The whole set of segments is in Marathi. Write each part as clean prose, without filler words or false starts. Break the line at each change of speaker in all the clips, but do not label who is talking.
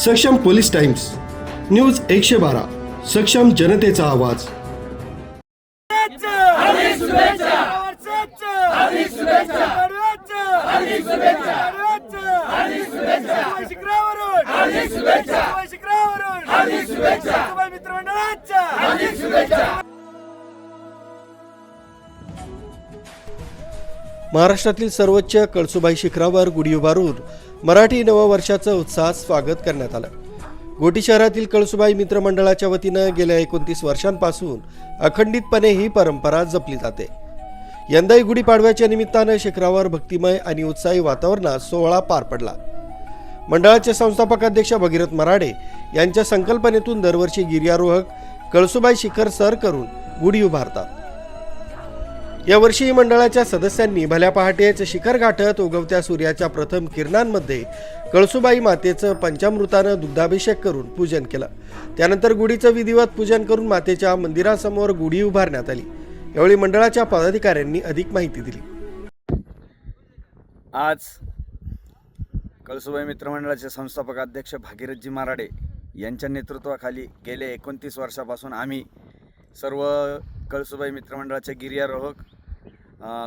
सक्षम पोलीस टाइम्स, न्यूज 112, सक्षम जनतेचा आवाज. महाराष्ट्रातील सर्वोच्च कळसुबाई शिखरावर गुढी उभारून मराठी नववर्षाचं उत्साहात स्वागत करण्यात आलं. गोटी शहरातील कळसुबाई मित्रमंडळाच्या वतीनं गेल्या 29 वर्षांपासून अखंडितपणे ही परंपरा जपली जाते. यंदाही गुढीपाडव्याच्या निमित्तानं शिखरावर भक्तिमय आणि उत्साही वातावरणात सोहळा पार पडला. मंडळाचे संस्थापक अध्यक्ष भगीरथ मराडे यांच्या संकल्पनेतून दरवर्षी गिर्यारोहक कळसुबाई शिखर सर करून गुढी उभारतात. यावर्षी मंडळाच्या सदस्यांनी भल्या पहाटेच शिखर गाठत उगवत्या सूर्याच्या प्रथम किरणांमध्ये कळसुबाई मातेचं पंचामृतानं दुग्धाभिषेक करून पूजन केलं. त्यानंतर गुढीचं विधिवत पूजन करून मातेच्या मंदिरासमोर गुढी उभारण्यात आली. यावेळी मंडळाच्या पदाधिकाऱ्यांनी अधिक माहिती दिली.
आज कळसुबाई मित्रमंडळाचे संस्थापक अध्यक्ष भागीरथजी मराडे यांच्या नेतृत्वाखाली गेले 29 वर्षापासून आम्ही सर्व कळसुबाई मित्रमंडळाचे गिर्यारोहक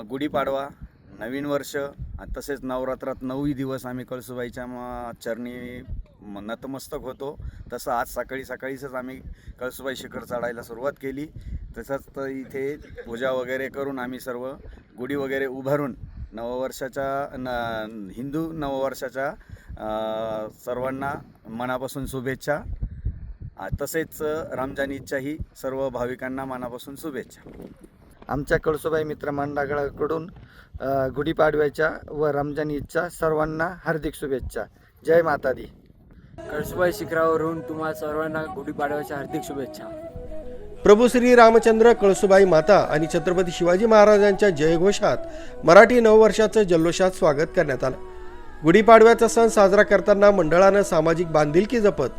गुढीपाडवा, नवीन वर्ष तसेच नवरात्रात 9 दिवस आम्ही कळसुबाईच्या चरणी नतमस्तक होतो. तसं आज सकाळीच आम्ही कळसुबाई शिखर चढायला सुरुवात केली. तसंच इथे पूजा वगैरे करून आम्ही सर्व गुढी वगैरे उभारून हिंदू नववर्षाच्या सर्वांना मनापासून शुभेच्छा. तसेच रमजान ईदच्याही सर्व भाविकांना मनापासून शुभेच्छा.
आमच्या कळसुबाई मित्रमंडळाकडून गुढीपाडव्याच्या व रमजान ईदच्या सर्वांना हार्दिक शुभेच्छा. जय माता दी.
कळसुबाई शिखरावरून तुम्हाला सर्वांना गुढीपाडव्याच्या हार्दिक शुभेच्छा.
प्रभू श्री रामचंद्र, कळसुबाई माता आणि छत्रपती शिवाजी महाराजांच्या जयघोषात मराठी नववर्षाचं जल्लोषात स्वागत करण्यात आलं. गुढीपाडव्याचा सण साजरा करताना मंडळानं सामाजिक बांधिलकी जपत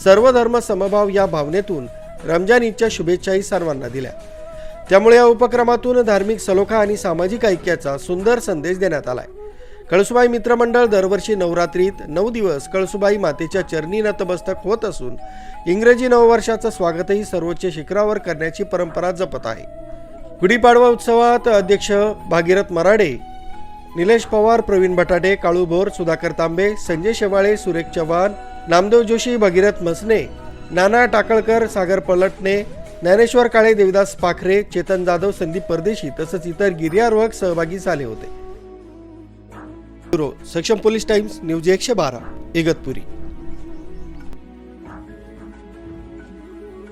सर्व धर्म समभाव या भावनेतून रमजान ईदच्या शुभेच्छाही सर्वांना दिल्या. त्यामुळे या उपक्रमातून धार्मिक सलोखा आणि सामाजिक ऐक्याचा सुंदर संदेश देण्यात आलाय. कळसुबाई मित्रमंडळ दरवर्षी नवरात्रीत 9 दिवस कळसुबाई मातेच्या चरणी नतमस्तक होत असून इंग्रजी नववर्षाचं स्वागतही सर्वोच्च शिखरावर करण्याची परंपरा जपत आहे. गुढीपाडवा उत्सवात अध्यक्ष भागीरथ मराडे, निलेश पवार, प्रवीण बटाटे, काळू भोर, सुधाकर तांबे, संजय शेवाळे, सुरेख चव्हाण, नामदेव जोशी, भगीरथ मसने, नाना टाकळकर, सागर पलटणे, ज्ञानेश्वर काळे, देविदास पाखरे, चेतन जाधव, संदीप परदेशी तसंच इतर गिर्यारोहक सहभागी झाले होते. सक्षम पोलीस टाइम्स, न्यूज 112, इगतपुरी.